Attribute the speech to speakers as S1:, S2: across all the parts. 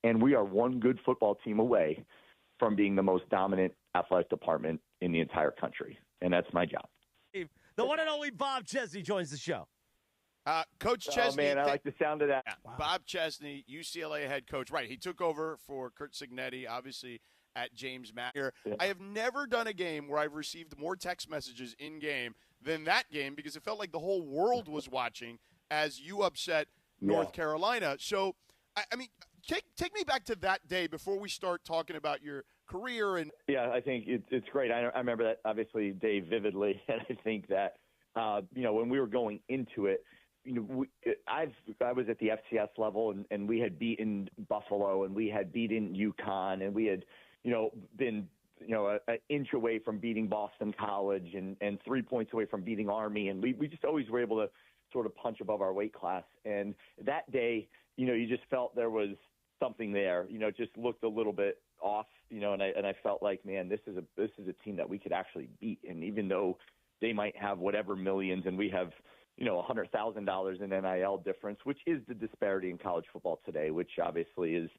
S1: And we are one good football team away from being the most dominant athletic department in the entire country. And that's my job.
S2: The one and only Bob Chesney joins the show.
S3: Coach Chesney.
S1: Oh, man, I like the sound of that.
S3: Yeah, wow. Bob Chesney, UCLA head coach. Right, he took over for Curt Cignetti, obviously, at James Madison. Yeah. I have never done a game where I've received more text messages in-game than that game because it felt like the whole world was watching as you upset North Carolina. So, I mean, take me back to that day before we start talking about your career. And
S1: yeah, I think it's great. I remember that, obviously, day vividly, and I think that, when we were going into it, I was at the FCS level, and we had beaten Buffalo, and we had beaten UConn, and we had, been, an inch away from beating Boston College and 3 points away from beating Army, and we just always were able to sort of punch above our weight class. And that day, you just felt there was something there. It just looked a little bit off, and I felt like, man, this is a team that we could actually beat. And even though they might have whatever millions, and we have $100,000 in NIL difference, which is the disparity in college football today, which obviously is,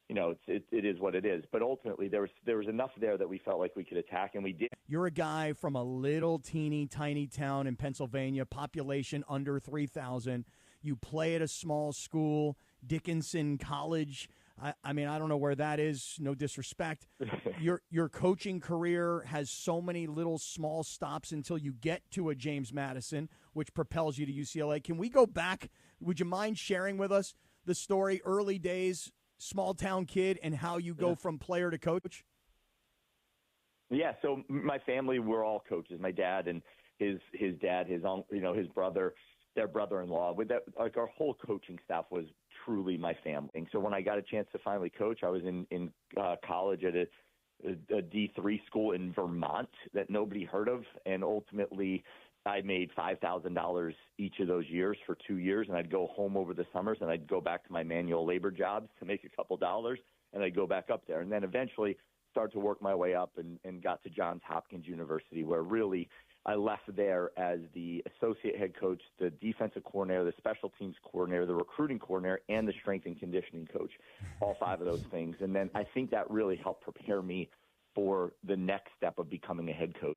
S1: it is what it is. But ultimately, there was enough there that we felt like we could attack, and we did.
S4: You're a guy from a little teeny tiny town in Pennsylvania, population under 3,000. You play at a small school, Dickinson College. I mean, I don't know where that is. No disrespect. Your coaching career has so many little small stops until you get to a James Madison, which propels you to UCLA. Can we go back? Would you mind sharing with us the story, early days, small town kid, and how you go from player to coach?
S1: Yeah. So my family, we're all coaches. My dad and his dad, his uncle, his brother, their brother-in-law. With that, like, our whole coaching staff was truly my family. So when I got a chance to finally coach, I was in college at a D3 school in Vermont that nobody heard of, and ultimately I made $5,000 each of those years for 2 years, and I'd go home over the summers, and I'd go back to my manual labor jobs to make a couple dollars, and I'd go back up there. And then eventually started to work my way up and got to Johns Hopkins University, where really I left there as the associate head coach, the defensive coordinator, the special teams coordinator, the recruiting coordinator, and the strength and conditioning coach, all 5 of those things. And then I think that really helped prepare me for the next step of becoming a head coach.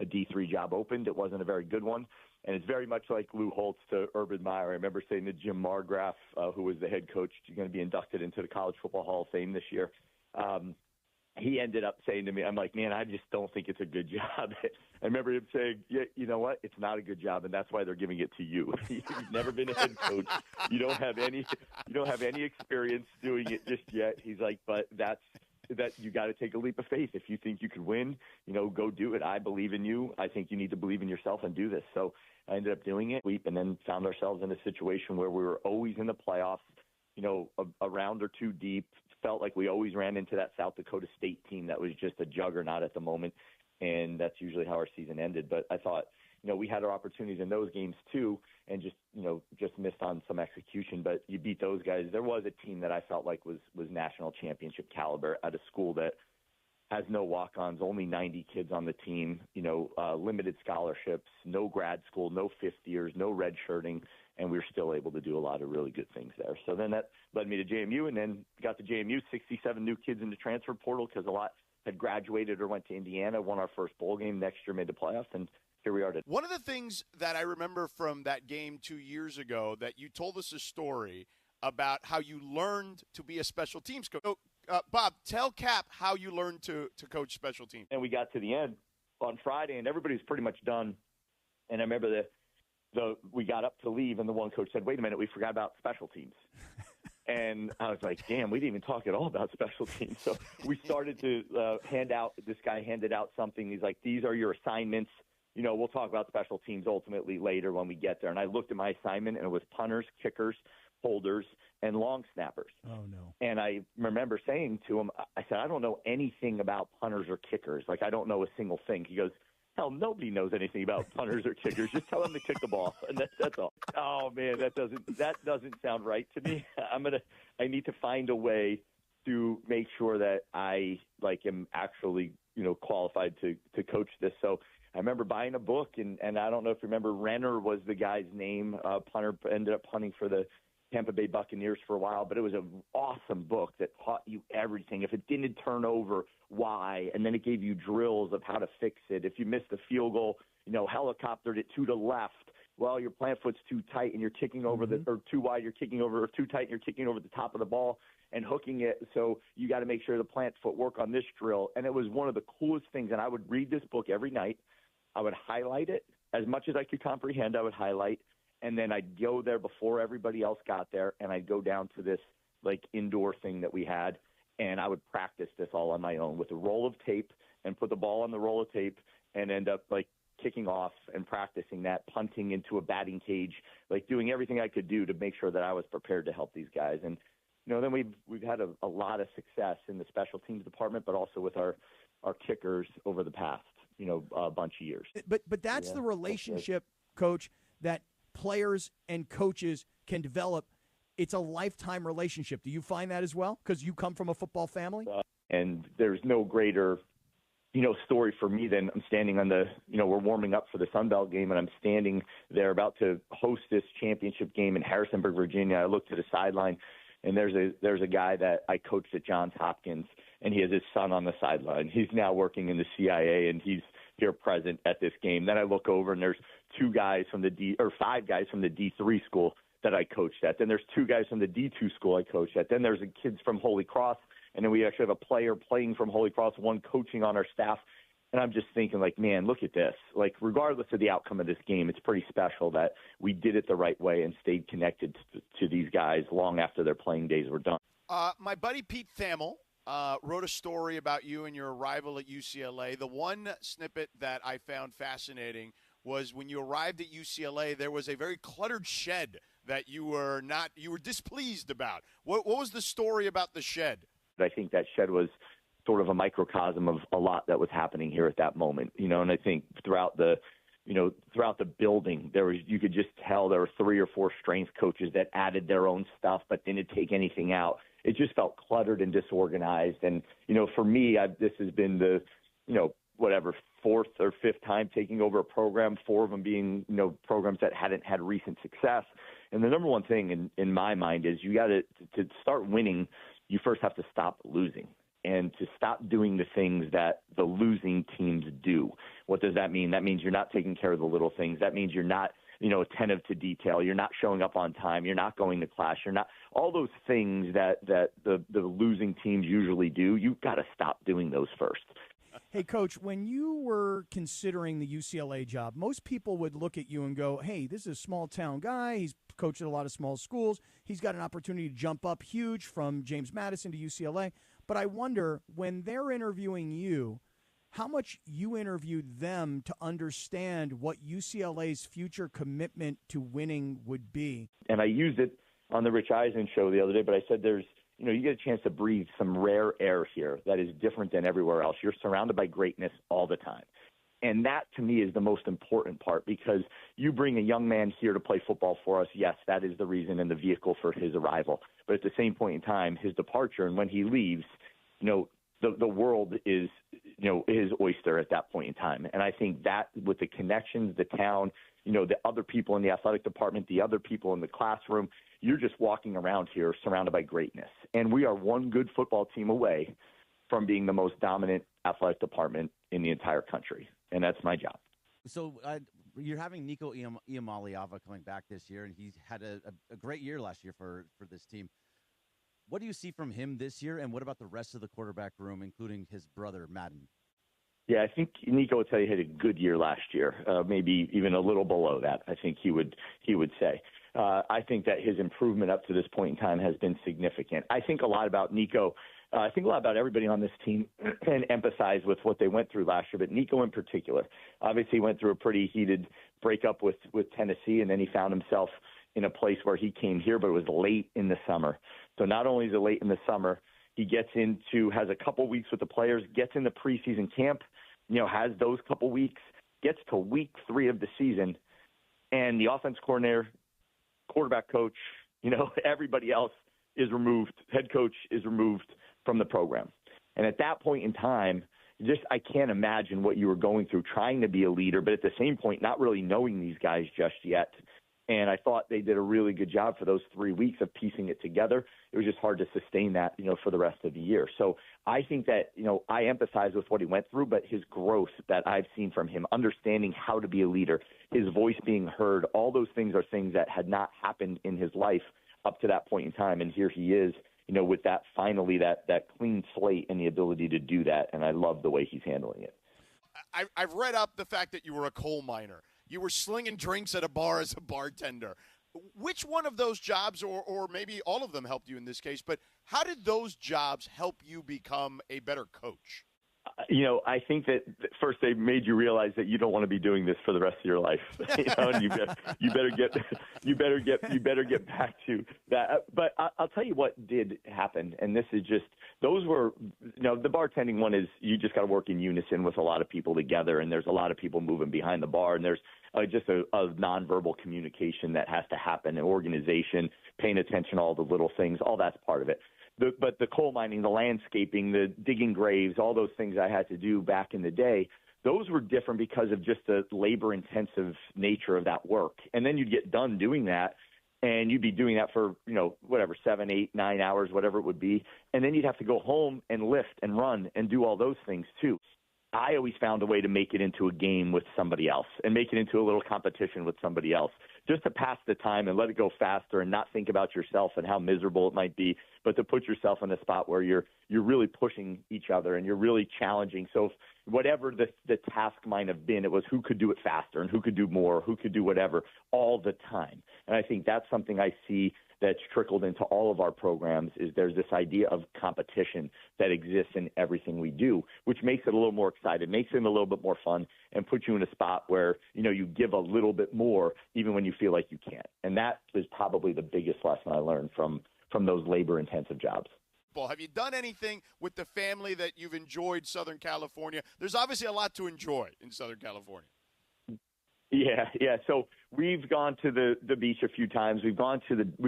S1: A D3 job opened. It wasn't a very good one. And it's very much like Lou Holtz to Urban Meyer. I remember saying to Jim Margraf, who was the head coach, you're going to be inducted into the College Football Hall of Fame this year. He ended up saying to me, I'm like, man, I just don't think it's a good job. I remember him saying, yeah, you know what? It's not a good job, and that's why they're giving it to you. You've never been a head coach. You don't have any experience doing it just yet. He's like, but that you got to take a leap of faith. If you think you could win, go do it. I believe in you. I think you need to believe in yourself and do this. So I ended up doing it, and then found ourselves in a situation where we were always in the playoffs, a round or two deep. Felt like we always ran into that South Dakota State team that was just a juggernaut at the moment, and that's usually how our season ended. But I thought, we had our opportunities in those games too, and just missed on some execution. But you beat those guys. There was a team that I felt like was national championship caliber at a school that has no walk-ons, only 90 kids on the team, limited scholarships, no grad school, no fifth years, no redshirting, and we were still able to do a lot of really good things there. So then that led me to JMU, and then got to JMU, 67 new kids in the transfer portal because a lot had graduated or went to Indiana, won our first bowl game, next year made the playoffs, and here we are today.
S3: One of the things that I remember from that game 2 years ago, that you told us a story about how you learned to be a special teams coach. So, Bob, tell Cap how you learned to coach special teams.
S1: And we got to the end on Friday, and everybody was pretty much done. And I remember we got up to leave, and the one coach said, wait a minute, we forgot about special teams. And I was like, damn, we didn't even talk at all about special teams. So we started to this guy handed out something. He's like, these are your assignments. We'll talk about special teams ultimately later when we get there. And I looked at my assignment, and it was punters, kickers, holders, and long snappers.
S4: Oh, no.
S1: And I remember saying to him, I said, I don't know anything about punters or kickers. Like, I don't know a single thing. He goes, hell, nobody knows anything about punters or kickers. Just tell them to kick the ball, and that's all. Oh man, that doesn't sound right to me. I need to find a way to make sure that I am actually qualified to coach this. So I remember buying a book, and I don't know if you remember, Renner was the guy's name. Punter ended up punting for the Tampa Bay Buccaneers for a while, but it was an awesome book that taught you everything. If it didn't turn over, why? And then it gave you drills of how to fix it. If you missed the field goal, helicoptered it to the left. Well, your plant foot's too tight and you're kicking over or too wide, you're kicking over, or too tight and you're kicking over the top of the ball and hooking it. So you got to make sure the plant foot work on this drill. And it was one of the coolest things. And I would read this book every night. I would highlight it as much as I could comprehend. I would highlight, and then I'd go there before everybody else got there, and I'd go down to this like indoor thing that we had, and I would practice this all on my own with a roll of tape and put the ball on the roll of tape and end up like kicking off and practicing that, punting into a batting cage, like doing everything I could do to make sure that I was prepared to help these guys. And then we've had a lot of success in the special teams department, but also with our kickers over the past a bunch of years.
S4: But that's the relationship, Coach, that players and coaches can develop. It's a lifetime relationship. Do you find that as well? Because you come from a football family?
S1: And there's no greater story for me than I'm standing on we're warming up for the Sun Belt game, and I'm standing there about to host this championship game in Harrisonburg, Virginia. I look to the sideline, and there's a guy that I coached at Johns Hopkins, and he has his son on the sideline. He's now working in the CIA, and he's here present at this game. Then I look over, and there's 5 guys from the D3 school that I coached at. Then there's 2 guys from the D2 school I coached at. Then there's kids from Holy Cross, and then we actually have a player playing from Holy Cross, one coaching on our staff. And I'm just thinking, like, man, look at this. Like, regardless of the outcome of this game, it's pretty special that we did it the right way and stayed connected to these guys long after their playing days were done.
S3: My buddy Pete Thamel wrote a story about you and your arrival at UCLA. The one snippet that I found fascinating was when you arrived at UCLA, there was a very cluttered shed that you were displeased about. What was the story about the shed?
S1: I think that shed was sort of a microcosm of a lot that was happening here at that moment, and I think throughout the building, you could just tell there were 3 or 4 strength coaches that added their own stuff, but didn't take anything out. It just felt cluttered and disorganized. And, for me, this has been the, 4th or 5th time taking over a program, 4 of them being, programs that hadn't had recent success. And the number one thing in my mind is you got to start winning, you first have to stop losing. And to stop doing the things that the losing teams do. What does that mean? That means you're not taking care of the little things. That means you're not, attentive to detail. You're not showing up on time. You're not going to class. You're not all those things that the losing teams usually do. You've got to stop doing those first.
S4: Hey, Coach, when you were considering the UCLA job, most people would look at you and go, hey, this is a small-town guy. He's coached at a lot of small schools. He's got an opportunity to jump up huge from James Madison to UCLA. But I wonder, when they're interviewing you, how much you interviewed them to understand what UCLA's future commitment to winning would be.
S1: And I used it on the Rich Eisen show the other day, but I said you get a chance to breathe some rare air here that is different than everywhere else. You're surrounded by greatness all the time. And that, to me, is the most important part, because you bring a young man here to play football for us. Yes, that is the reason and the vehicle for his arrival. But at the same point in time, his departure and when he leaves, the world is, his oyster at that point in time. And I think that with the connections, the town, the other people in the athletic department, the other people in the classroom, you're just walking around here surrounded by greatness. And we are one good football team away from being the most dominant athletic department in the entire country. And that's my job.
S2: So you're having Nico Iamaleava coming back this year, and he's had a great year last year for this team. What do you see from him this year, and what about the rest of the quarterback room, including his brother, Madden?
S1: Yeah, I think Nico would tell you he had a good year last year, maybe even a little below that, I think he would say. I think that his improvement up to this point in time has been significant. I think a lot about Nico. I think a lot about everybody on this team and empathize with what they went through last year, but Nico in particular. Obviously went through a pretty heated breakup with Tennessee, and then he found himself in a place where he came here, but it was late in the summer. So not only is it late in the summer, he has a couple weeks with the players, gets into preseason camp, has those couple weeks, gets to week 3 of the season, and the offense coordinator, quarterback coach, everybody else is removed. Head coach is removed from the program. And at that point in time, I can't imagine what you were going through trying to be a leader, but at the same point, not really knowing these guys just yet. And I thought they did a really good job for those 3 weeks of piecing it together. It was just hard to sustain that, for the rest of the year. So I think that, I empathize with what he went through, but his growth that I've seen from him, understanding how to be a leader, his voice being heard, all those things are things that had not happened in his life up to that point in time. And here he is, with that finally that clean slate and the ability to do that. And I love the way he's handling it.
S3: I've read up the fact that you were a coal miner. You were slinging drinks at a bar as a bartender. Which one of those jobs, or maybe all of them, helped you in this case, but how did those jobs help you become a better coach?
S1: I think that first they made you realize that you don't want to be doing this for the rest of your life. And you better get back to that. But I'll tell you what did happen, and this is just those were the bartending one is you just got to work in unison with a lot of people together, and there's a lot of people moving behind the bar, and there's just a nonverbal communication that has to happen, an organization, paying attention to all the little things, all that's part of it. But the coal mining, the landscaping, the digging graves, all those things I had to do back in the day, those were different because of just the labor-intensive nature of that work. And then you'd get done doing that, and you'd be doing that for, 7, 8, 9 hours, whatever it would be. And then you'd have to go home and lift and run and do all those things too. I always found a way to make it into a game with somebody else and make it into a little competition with somebody else just to pass the time and let it go faster and not think about yourself and how miserable it might be, but to put yourself in a spot where you're really pushing each other and you're really challenging. So whatever the task might have been, it was who could do it faster and who could do more, who could do whatever all the time. And I think that's something I see that's trickled into all of our programs is there's this idea of competition that exists in everything we do, which makes it a little more exciting, makes it a little bit more fun, and puts you in a spot where, you give a little bit more even when you feel like you can't. And that is probably the biggest lesson I learned from those labor-intensive jobs.
S3: Have you done anything with the family that you've enjoyed Southern California? There's obviously a lot to enjoy in Southern California.
S1: Yeah. So we've gone to the beach a few times. We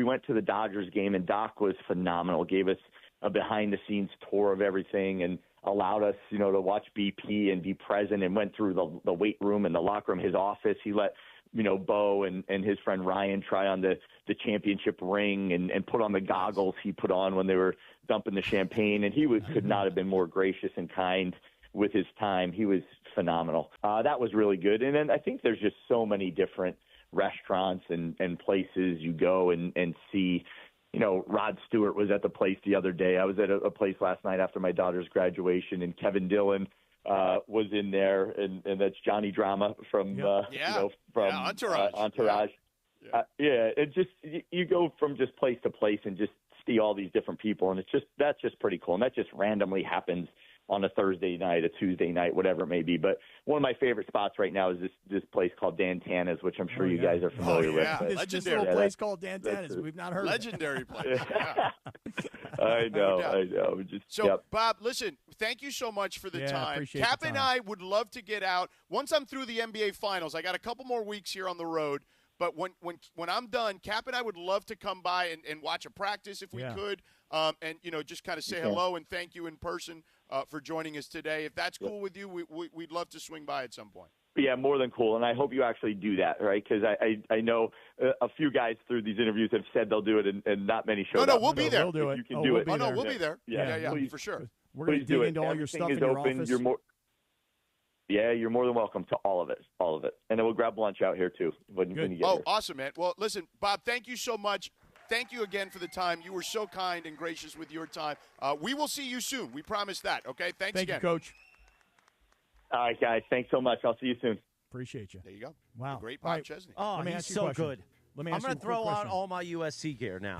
S1: went to the Dodgers game, and Doc was phenomenal. Gave us a behind-the-scenes tour of everything and allowed us, to watch BP and be present, and went through the weight room and the locker room, his office. He let Bo and his friend Ryan try on the championship ring and put on the goggles he put on when they were dumping the champagne. And he could not have been more gracious and kind with his time. He was phenomenal. That was really good. And then I think there's just so many different restaurants and places you go and see. Rod Stewart was at the place the other day. I was at a place last night after my daughter's graduation, and Kevin Dillon was in there, and that's Johnny Drama from
S3: Entourage.
S1: Entourage. It just you go from just place to place and just see all these different people, and that's just pretty cool, and that just randomly happens on a Thursday night, a Tuesday night, whatever it may be. But one of my favorite spots right now is this place called Dan Tana's, which I'm sure you guys are familiar with.
S4: This little place called Dan Tana's. We've not heard
S3: legendary
S4: of
S3: place. Yeah.
S1: I know.
S3: Bob, listen, thank you so much for the time. Cap and I would love to get out. Once I'm through the NBA Finals, I got a couple more weeks here on the road. But when I'm done, Cap and I would love to come by and watch a practice if we could, and just kind of say hello and thank you in person for joining us today. If that's cool with you, we'd love to swing by at some point.
S1: Yeah, more than cool, and I hope you actually do that, right? Because I know a few guys through these interviews have said they'll do it, and not many showed up.
S3: No, we'll be there.
S4: We'll do it.
S1: You can do it.
S3: We'll be there.
S1: Yeah,
S3: for sure.
S4: We're going to dig into all your stuff in your office.
S1: You're more than welcome to all of it. And then we'll grab lunch out here, too, when you get here.
S3: Awesome, man. Well, listen, Bob, thank you so much. Thank you again for the time. You were so kind and gracious with your time. We will see you soon. We promise that, okay? Thanks again.
S4: Thank you, Coach.
S1: All right, guys. Thanks so much. I'll see you soon.
S4: Appreciate you.
S3: There you go.
S4: Wow.
S3: The great Bob Chesney.
S2: Oh, he's so good.
S4: Let me
S2: I'm
S4: ask
S2: going
S4: you
S2: to throw out all my USC gear now.